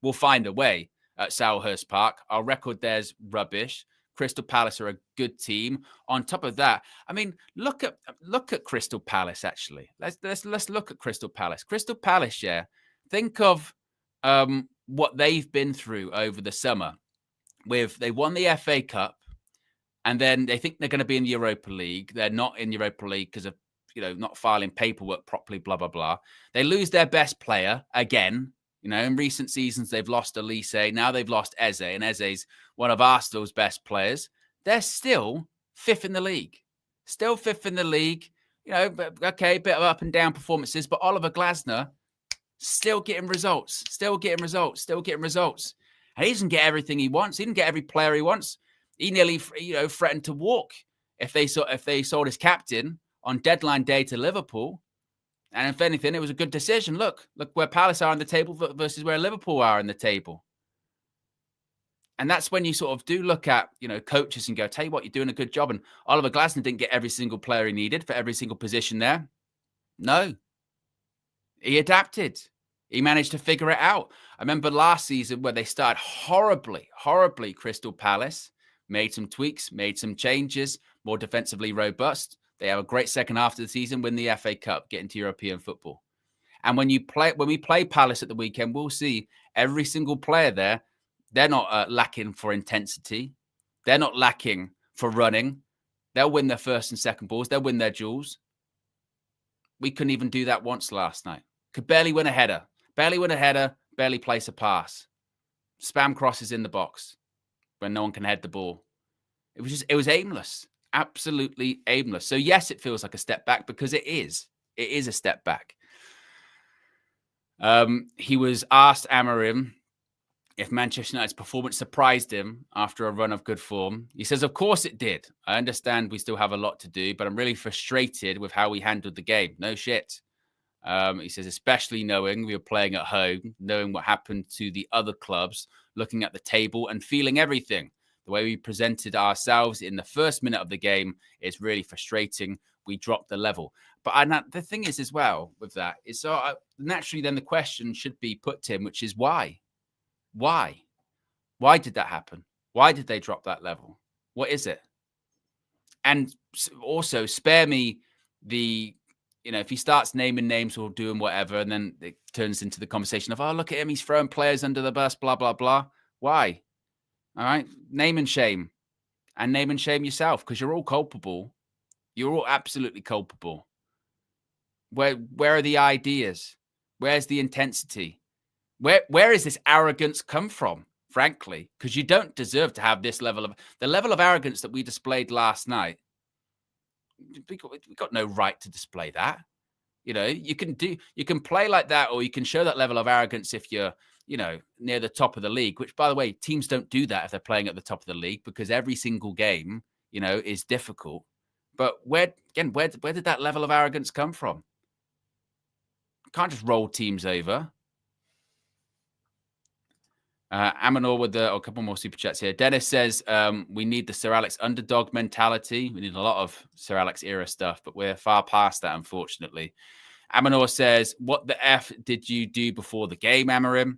we'll find a way at Selhurst Park. Our record there's rubbish. Crystal Palace are a good team. On top of that, I mean, look at Crystal Palace. Actually, let's look at Crystal Palace. Crystal Palace, yeah. Think of what they've been through over the summer. They won the FA Cup, and then they think they're going to be in the Europa League. They're not in Europa League because of not filing paperwork properly. Blah blah blah. They lose their best player again. In recent seasons, they've lost Elise. Now they've lost Eze, and Eze's one of Arsenal's best players. They're still fifth in the league. Okay, bit of up and down performances, but Oliver Glasner still getting results. And he doesn't get everything he wants. He didn't get every player he wants. He nearly, threatened to walk if they sold his captain on deadline day to Liverpool. And if anything, it was a good decision. Look where Palace are on the table versus where Liverpool are on the table. And that's when you sort of do look at, coaches and go, tell you what, you're doing a good job. And Oliver Glasner didn't get every single player he needed for every single position there. No. He adapted. He managed to figure it out. I remember last season where they started horribly, Crystal Palace, made some tweaks, made some changes, more defensively robust. They have a great second half of the season, win the FA Cup, get into European football. And when we play Palace at the weekend, we'll see every single player there. They're not lacking for intensity. They're not lacking for running. They'll win their first and second balls. They'll win their duels. We couldn't even do that once last night. Could barely win a header. Barely place a pass. Spam crosses in the box when no one can head the ball. It was aimless. Absolutely aimless. So yes, it feels like a step back because it is. It is a step back. He was asked, Amorim, if Manchester United's performance surprised him after a run of good form. He says, of course it did. I understand we still have a lot to do, but I'm really frustrated with how we handled the game. No shit. He says, especially knowing we were playing at home, knowing what happened to the other clubs, looking at the table and feeling everything. The way we presented ourselves in the first minute of the game is really frustrating. We dropped the level. But the thing is as well with that is so naturally then the question should be put to him, which is why? Why? Why did that happen? Why did they drop that level? What is it? And also spare me if he starts naming names or doing whatever, and then it turns into the conversation of, oh, look at him, he's throwing players under the bus, blah, blah, blah. Why? All right. Name and shame. And name and shame yourself, because you're all culpable. You're all absolutely culpable. Where are the ideas? Where's the intensity? Where is this arrogance come from, frankly? Because you don't deserve to have the level of arrogance that we displayed last night. We got no right to display that. You can play like that, or you can show that level of arrogance if you're, near the top of the league, which, by the way, teams don't do that if they're playing at the top of the league, because every single game, is difficult. But where did that level of arrogance come from? Can't just roll teams over. Amanor with a couple more super chats here. Dennis says, we need the Sir Alex underdog mentality. We need a lot of Sir Alex era stuff, but we're far past that, unfortunately. Amanor says, what the F did you do before the game, Amorim?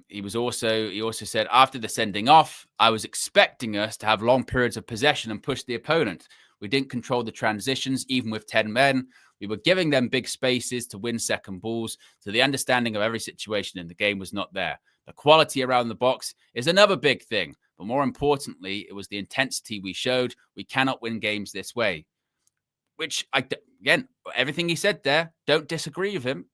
He also said, after the sending off, I was expecting us to have long periods of possession and push the opponent. We didn't control the transitions, even with 10 men. We were giving them big spaces to win second balls, so the understanding of every situation in the game was not there. The quality around the box is another big thing, but more importantly, it was the intensity we showed. We cannot win games this way. Which, again, everything he said there, don't disagree with him.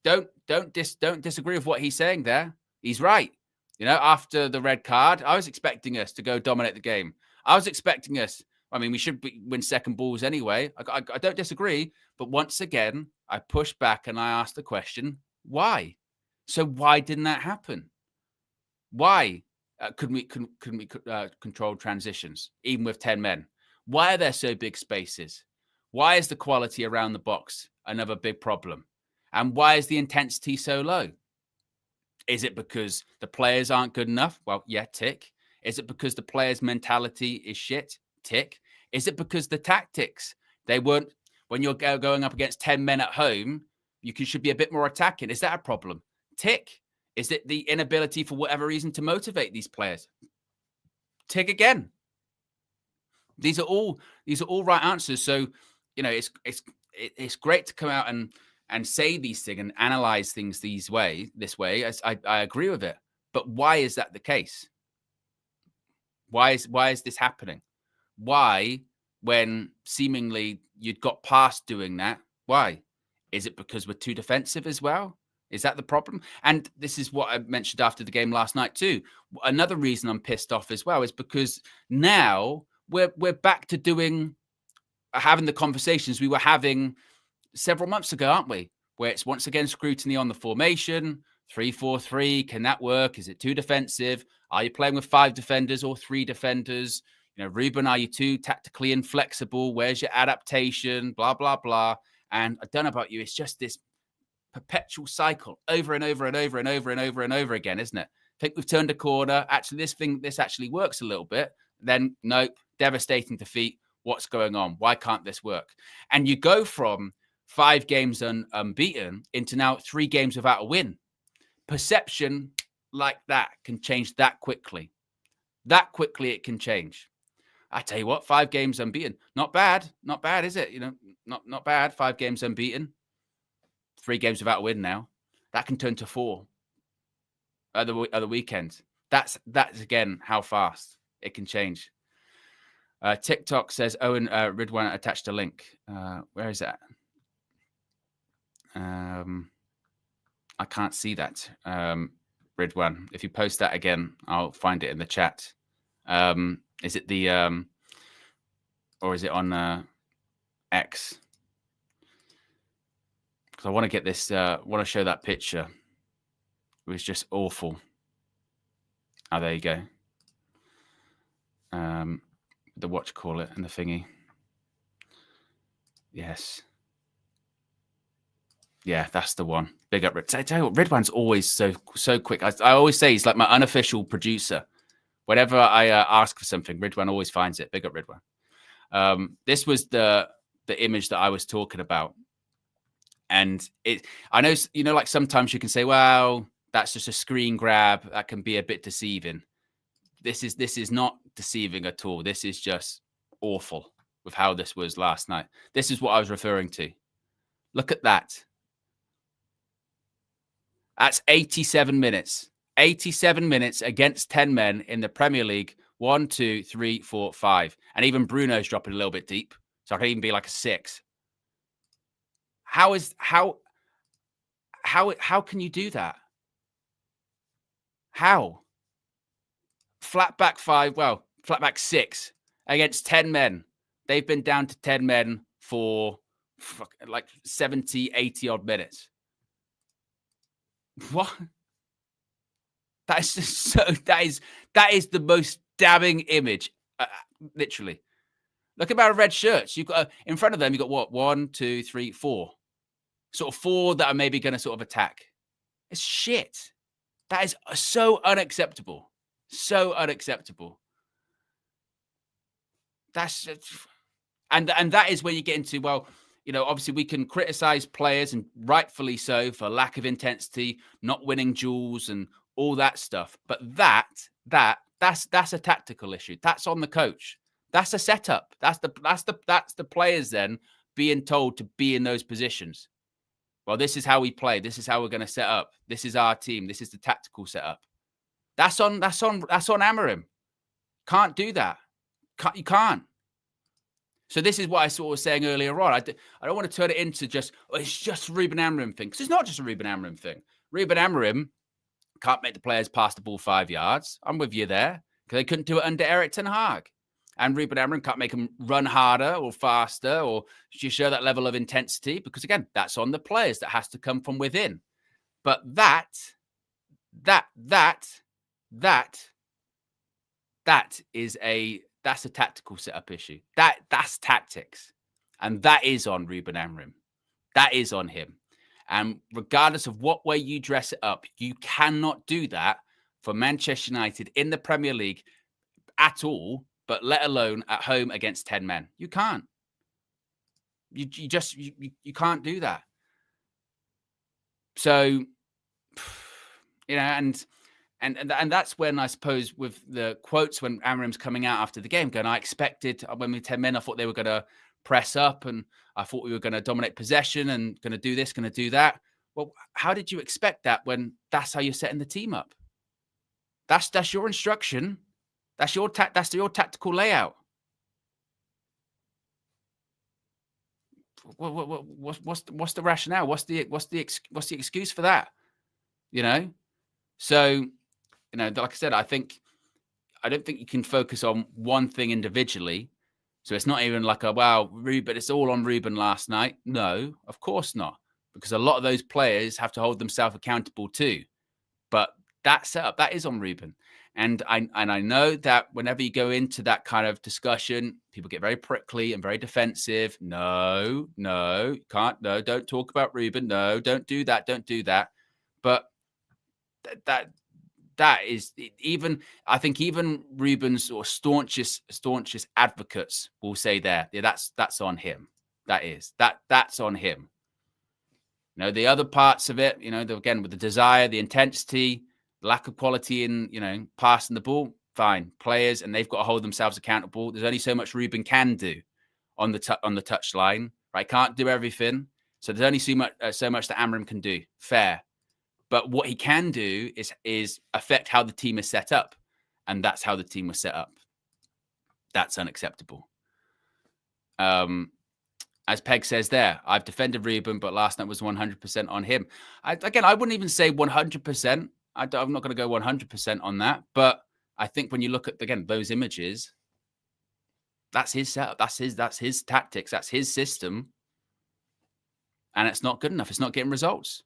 Don't disagree with what he's saying there. He's right. After the red card, I was expecting us to go dominate the game. I was expecting us. I mean, we should win second balls anyway. I don't disagree. But once again, I pushed back and I asked the question, why? So why didn't that happen? Why couldn't we control transitions, even with 10 men? Why are there so big spaces? Why is the quality around the box another big problem? And why is the intensity so low? Is it because the players aren't good enough? Well, yeah, tick. Is it because the players' mentality is shit? Tick. Is it because the tactics, they weren't, when you're going up against 10 men at home, you should be a bit more attacking? Is that a problem? Tick. Is it the inability for whatever reason to motivate these players? Tick again. These are all right answers. So, it's great to come out and say these things and analyze things this way. I agree with it. But why is that the case? Why is this happening? Why, when seemingly you'd got past doing that, why? Is it because we're too defensive as well? Is that the problem? And this is what I mentioned after the game last night too. Another reason I'm pissed off as well is because now we're back to having the conversations we were having several months ago, aren't we? Where it's once again scrutiny on the formation, 3-4-3. Can that work? Is it too defensive? Are you playing with 5 defenders or 3 defenders? Ruben, are you too tactically inflexible? Where's your adaptation? Blah, blah, blah. And I don't know about you. It's just this perpetual cycle over and over and over and over and over and over again, isn't it? I think we've turned a corner. Actually, this actually works a little bit. Then, nope, devastating defeat. What's going on? Why can't this work? And you go from 5 games unbeaten into now 3 games without a win. Perception like that can change that quickly. That quickly it can change. I tell you what, 5 games unbeaten. Not bad. Not bad, is it? Not bad. 5 games unbeaten. 3 games without a win now. That can turn to 4 other weekends. That's again how fast it can change. TikTok says, Owen Ridwan attached a link. Where is that? I can't see that. Ridwan. If you post that again, I'll find it in the chat. Is it the or is it on X? Because I want to get this. Want to show that picture. It was just awful. Oh, there you go. The what you call it and the thingy. Yes. Yeah, that's the one. Big up. I tell you what, Ridwan's always so quick. I always say he's like my unofficial producer. Whenever I ask for something, Ridwan always finds it. Big up, Ridwan. This was the image that I was talking about. And I know, like sometimes you can say, well, that's just a screen grab. That can be a bit deceiving. This is not deceiving at all. This is just awful with how this was last night. This is what I was referring to. Look at that. That's 87 minutes. 87 minutes against 10 men in the Premier League. 1, 2, 3, 4, 5. And even Bruno's dropping a little bit deep. So it could even be like a 6. How can you do that? How? Flat back 5, well, flat back 6 against 10 men. They've been down to 10 men for like 70, 80 odd minutes. What? That is just so. That is the most damning image. Literally, look at our red shirts. You've got in front of them. You've got what? 1, 2, 3, 4. Sort of 4 that are maybe going to sort of attack. It's shit. That is so unacceptable. So unacceptable. And that is where you get into, well, obviously we can criticize players, and rightfully so, for lack of intensity, not winning duels and all that stuff. But that's a tactical issue. That's on the coach. That's a setup. That's the players then being told to be in those positions. Well, this is how we play. This is how we're going to set up. This is our team. This is the tactical setup. That's on Amorim. Can't do that. You can't. So this is what I sort of was saying earlier on. I don't want to turn it into just, it's just a Ruben Amorim thing. Because it's not just a Ruben Amorim thing. Ruben Amorim can't make the players pass the ball 5 yards. I'm with you there. Because they couldn't do it under Erik ten Hag. And Ruben Amorim can't make them run harder or faster or show that level of intensity. Because again, that's on the players. That has to come from within. But that's a tactical setup issue. That's tactics. And that is on Ruben Amorim. That is on him. And regardless of what way you dress it up, you cannot do that for Manchester United in the Premier League at all, but let alone at home against 10 men. You can't. You can't do that. So, and that's when I suppose with the quotes when Amorim's coming out after the game going, I expected when we 10 men, I thought they were going to press up and I thought we were going to dominate possession and going to do this, going to do that. Well, how did you expect that when that's how you're setting the team up? That's your instruction. That's your tactical layout. What's the rationale? What's the excuse for that? So, like I said, I don't think you can focus on one thing individually. So it's not even like Ruben, it's all on Ruben last night. No, of course not. Because a lot of those players have to hold themselves accountable too. But that setup, that is on Ruben. And I know that whenever you go into that kind of discussion, people get very prickly and very defensive. No, can't. No, don't talk about Ruben. No, don't do that. Don't do that. But that is even, I think even Ruben's or staunchest advocates will say that's on him. That's on him. The other parts of it, again, with the desire, the intensity, lack of quality in, passing the ball, fine. Players, and they've got to hold themselves accountable. There's only so much Ruben can do on the touchline, right? Can't do everything. So there's only so much that Amorim can do. Fair. But what he can do is affect how the team is set up. And that's how the team was set up. That's unacceptable. As Peg says there, I've defended Ruben, but last night was 100% on him. I wouldn't even say 100%. I'm not going to go 100% on that. But I think when you look at, again, those images, that's his setup. That's his tactics. That's his system. And it's not good enough. It's not getting results.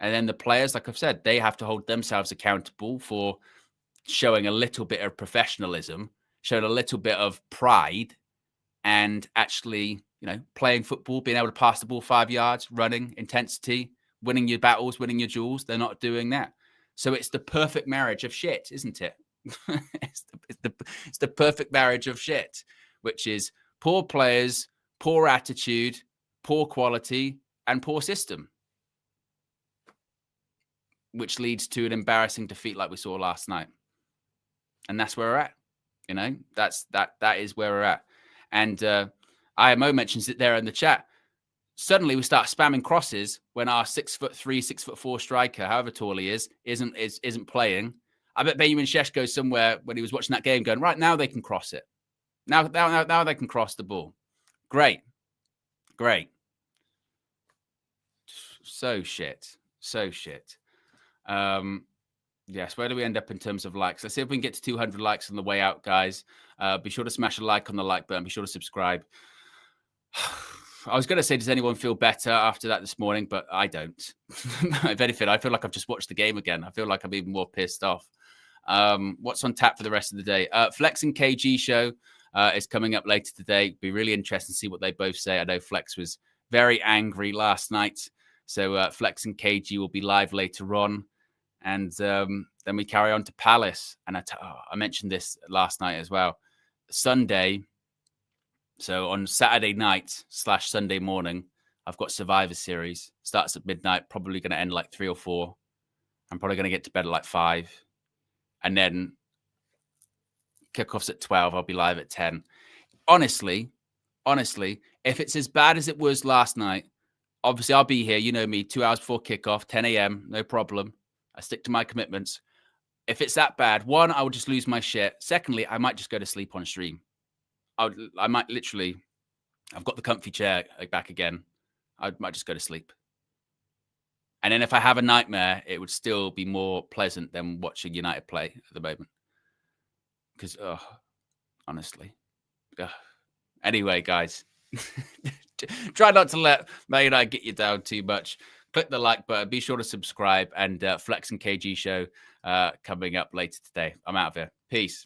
And then the players, like I've said, they have to hold themselves accountable for showing a little bit of professionalism, showing a little bit of pride, and actually, playing football, being able to pass the ball 5 yards, running, intensity, winning your battles, winning your duels. They're not doing that. So it's the perfect marriage of shit, isn't it? it's the perfect marriage of shit, which is poor players, poor attitude, poor quality, and poor system, which leads to an embarrassing defeat like we saw last night. And that's where we're at. That is where we're at. And IMO mentions it there in the chat. Suddenly we start spamming crosses when our 6'3", 6'4" striker, however tall he is, isn't playing. I bet Benjamin Šeško somewhere when he was watching that game going, right, now they can cross it. Now they can cross the ball. Great. So shit. Yes, where do we end up in terms of likes? Let's see if we can get to 200 likes on the way out, guys. Be sure to smash a like on the like button. Be sure to subscribe. I was going to say, does anyone feel better after that this morning? But I don't. If anything, I feel like I've just watched the game again. I feel like I'm even more pissed off. What's on tap for the rest of the day? Flex and KG show is coming up later today. Be really interesting to see what they both say. I know Flex was very angry last night. So Flex and KG will be live later on. And then we carry on to Palace. And I mentioned this last night as well. Sunday, so on Saturday night / Sunday morning, I've got Survivor Series. Starts at midnight, probably going to end like 3 or 4. I'm probably going to get to bed at like 5. And then kickoffs at 12. I'll be live at 10. Honestly, if it's as bad as it was last night, obviously I'll be here. You know me, 2 hours before kickoff, 10 a.m., no problem. I stick to my commitments. If it's that bad, one, I would just lose my shit. Secondly, I might just go to sleep on stream. I might literally, I've got the comfy chair back again. I might just go to sleep. And then if I have a nightmare, it would still be more pleasant than watching United play at the moment. Because, honestly. Anyway, guys, try not to let Man United get you down too much. Click the like button. Be sure to subscribe. And Flex and KG show coming up later today. I'm out of here. Peace.